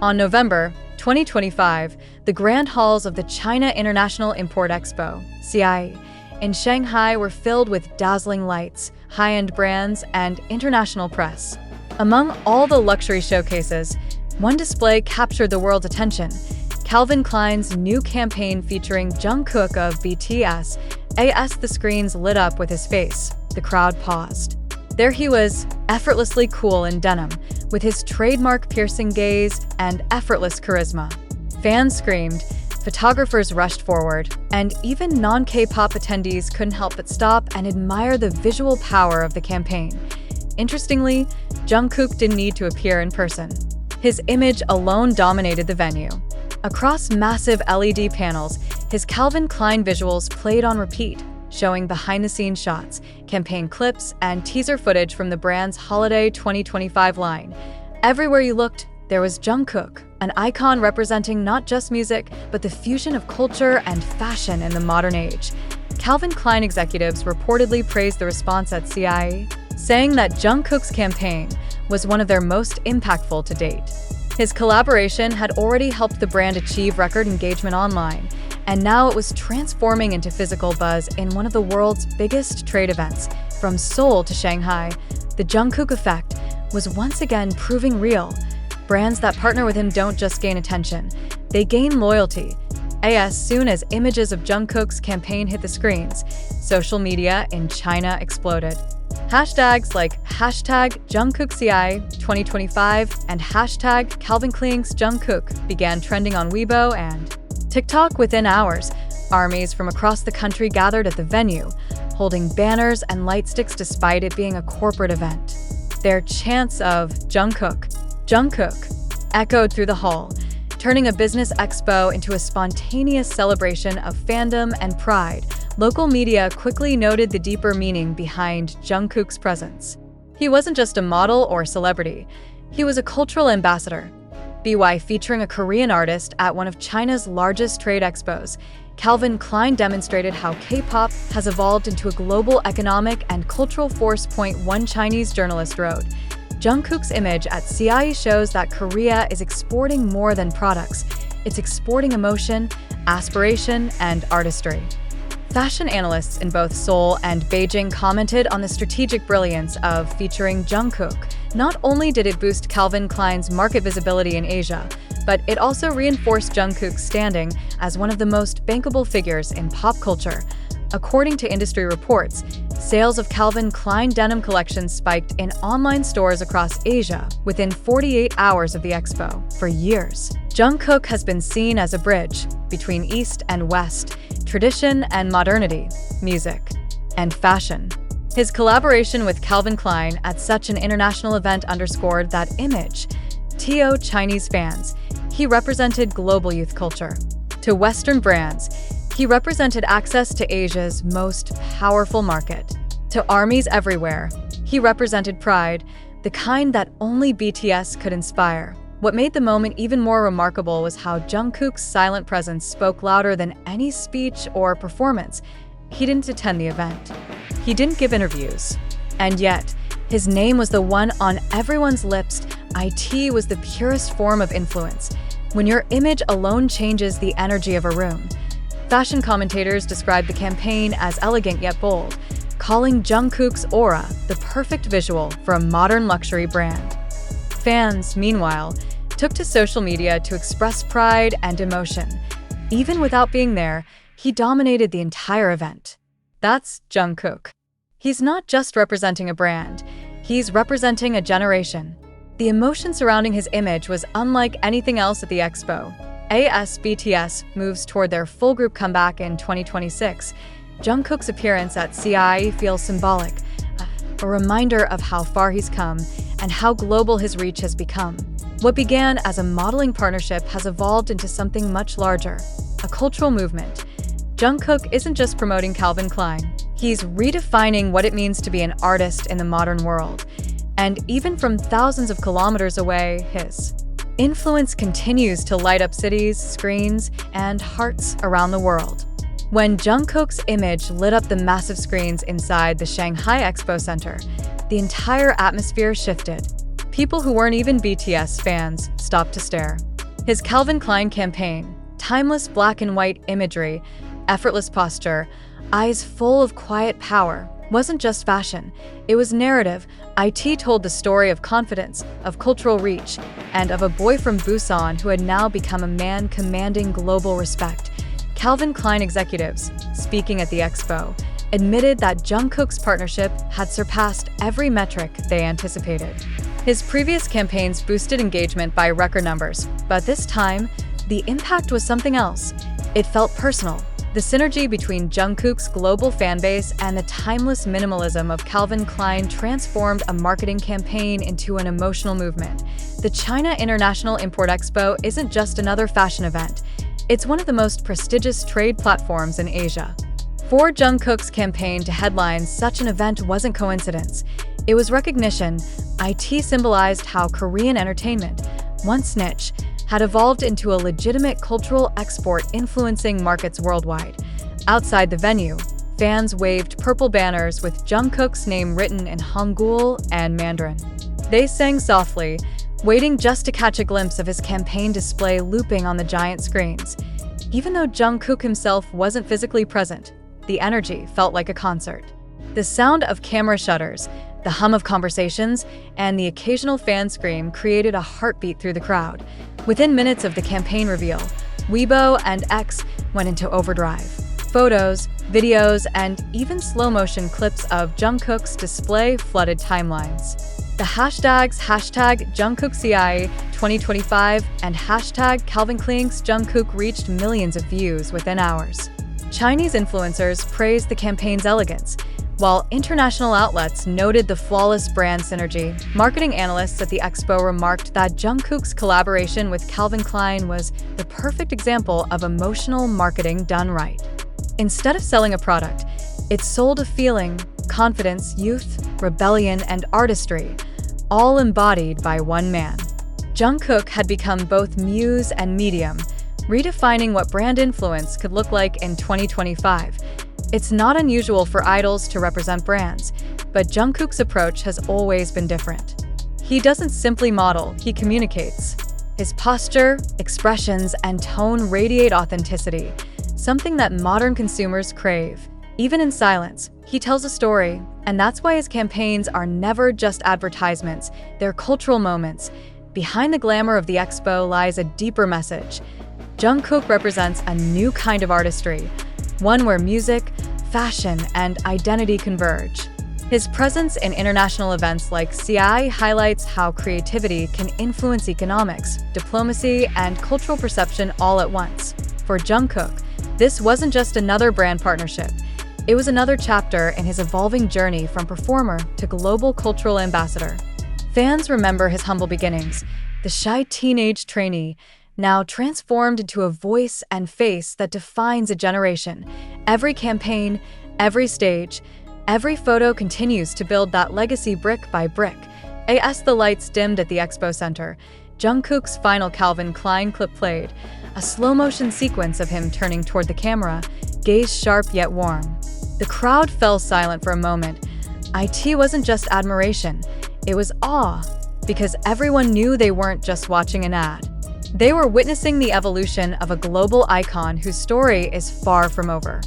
On November 2025, the grand halls of the China International Import Expo, CIE, in Shanghai were filled with dazzling lights, high-end brands, and international press. Among all the luxury showcases, one display captured the world's attention: Calvin Klein's new campaign featuring Jungkook of BTS. As the screens lit up with his face, the crowd paused. There he was, effortlessly cool in denim, with his trademark piercing gaze and effortless charisma. Fans screamed, photographers rushed forward, and even non-K-pop attendees couldn't help but stop and admire the visual power of the campaign. Interestingly, Jungkook didn't need to appear in person. His image alone dominated the venue. Across massive LED panels, his Calvin Klein visuals played on repeat, showing behind-the-scenes shots, campaign clips, and teaser footage from the brand's Holiday 2025 line. Everywhere you looked, there was Jungkook, an icon representing not just music, but the fusion of culture and fashion in the modern age. Calvin Klein executives reportedly praised the response at CIE, saying that Jungkook's campaign was one of their most impactful to date. His collaboration had already helped the brand achieve record engagement online, and now it was transforming into physical buzz in one of the world's biggest trade events. From Seoul to Shanghai, the Jungkook effect was once again proving real. Brands that partner with him don't just gain attention, they gain loyalty. As soon as images of Jungkook's campaign hit the screens, social media in China exploded. Hashtags like #JungkookCI2025 and #CalvinKleinsJungkook began trending on Weibo and TikTok within hours. Armies from across the country gathered at the venue, holding banners and light sticks despite it being a corporate event. Their chants of Jungkook, Jungkook echoed through the hall, turning a business expo into a spontaneous celebration of fandom and pride. Local media quickly noted the deeper meaning behind Jungkook's presence. He wasn't just a model or celebrity, he was a cultural ambassador. Featuring a Korean artist at one of China's largest trade expos, Calvin Klein demonstrated how K-pop has evolved into a global economic and cultural force. One Chinese journalist wrote, Jungkook's image at CIE shows that Korea is exporting more than products. It's exporting emotion, aspiration, and artistry. Fashion analysts in both Seoul and Beijing commented on the strategic brilliance of featuring Jungkook. Not only did it boost Calvin Klein's market visibility in Asia, but it also reinforced Jungkook's standing as one of the most bankable figures in pop culture. According to industry reports, sales of Calvin Klein denim collections spiked in online stores across Asia within 48 hours of the expo. For years, Jungkook has been seen as a bridge between East and West, tradition and modernity, music and fashion. His collaboration with Calvin Klein at such an international event underscored that image. To Chinese fans, he represented global youth culture. To Western brands, he represented access to Asia's most powerful market. To armies everywhere, he represented pride, the kind that only BTS could inspire. What made the moment even more remarkable was how Jungkook's silent presence spoke louder than any speech or performance. He didn't attend the event. He didn't give interviews. And yet, his name was the one on everyone's lips. It was the purest form of influence. When your image alone changes the energy of a room. Fashion commentators described the campaign as elegant yet bold, calling Jungkook's aura the perfect visual for a modern luxury brand. Fans, meanwhile, took to social media to express pride and emotion. Even without being there, he dominated the entire event. That's Jungkook. He's not just representing a brand, he's representing a generation. The emotion surrounding his image was unlike anything else at the expo. As BTS moves toward their full group comeback in 2026, Jungkook's appearance at CIE feels symbolic, a reminder of how far he's come and how global his reach has become. What began as a modeling partnership has evolved into something much larger, a cultural movement. Jungkook isn't just promoting Calvin Klein, he's redefining what it means to be an artist in the modern world. And even from thousands of kilometers away, his influence continues to light up cities, screens, and hearts around the world. When Jungkook's image lit up the massive screens inside the Shanghai Expo Center, the entire atmosphere shifted. People who weren't even BTS fans stopped to stare. His Calvin Klein campaign, timeless black and white imagery, effortless posture, eyes full of quiet power, wasn't just fashion. It was narrative. IT told the story of confidence, of cultural reach, and of a boy from Busan who had now become a man commanding global respect. Calvin Klein executives, speaking at the Expo, admitted that Jungkook's partnership had surpassed every metric they anticipated. His previous campaigns boosted engagement by record numbers, but this time, the impact was something else. It felt personal. The synergy between Jungkook's global fanbase and the timeless minimalism of Calvin Klein transformed a marketing campaign into an emotional movement. The China International Import Expo isn't just another fashion event. It's one of the most prestigious trade platforms in Asia. For Jungkook's campaign to headline such an event wasn't coincidence. It was recognition. IT symbolized how Korean entertainment, once niche, had evolved into a legitimate cultural export influencing markets worldwide. Outside the venue, fans waved purple banners with Jungkook's name written in Hangul and Mandarin. They sang softly, waiting just to catch a glimpse of his campaign display looping on the giant screens. Even though Jungkook himself wasn't physically present, the energy felt like a concert. The sound of camera shutters, the hum of conversations, and the occasional fan scream created a heartbeat through the crowd. Within minutes of the campaign reveal, Weibo and X went into overdrive. Photos, videos, and even slow-motion clips of Jungkook's display flooded timelines. The hashtags #JungkookCI 2025 and #CalvinKleinsJungkook reached millions of views within hours. Chinese influencers praised the campaign's elegance, while international outlets noted the flawless brand synergy. Marketing analysts at the Expo remarked that Jungkook's collaboration with Calvin Klein was the perfect example of emotional marketing done right. Instead of selling a product, it sold a feeling, confidence, youth, rebellion, and artistry, all embodied by one man. Jungkook had become both muse and medium, redefining what brand influence could look like in 2025. It's not unusual for idols to represent brands, but Jungkook's approach has always been different. He doesn't simply model, he communicates. His posture, expressions, and tone radiate authenticity, something that modern consumers crave. Even in silence, he tells a story, and that's why his campaigns are never just advertisements, they're cultural moments. Behind the glamour of the Expo lies a deeper message. Jungkook represents a new kind of artistry, one where music, fashion, and identity converge. His presence in international events like CI highlights how creativity can influence economics, diplomacy, and cultural perception all at once. For Jungkook, this wasn't just another brand partnership. It was another chapter in his evolving journey from performer to global cultural ambassador. Fans remember his humble beginnings, the shy teenage trainee, now transformed into a voice and face that defines a generation. Every campaign, every stage, every photo continues to build that legacy brick by brick. As the lights dimmed at the Expo Center, Jungkook's final Calvin Klein clip played, a slow-motion sequence of him turning toward the camera, gaze sharp yet warm. The crowd fell silent for a moment. IT wasn't just admiration, it was awe, because everyone knew they weren't just watching an ad. They were witnessing the evolution of a global icon whose story is far from over.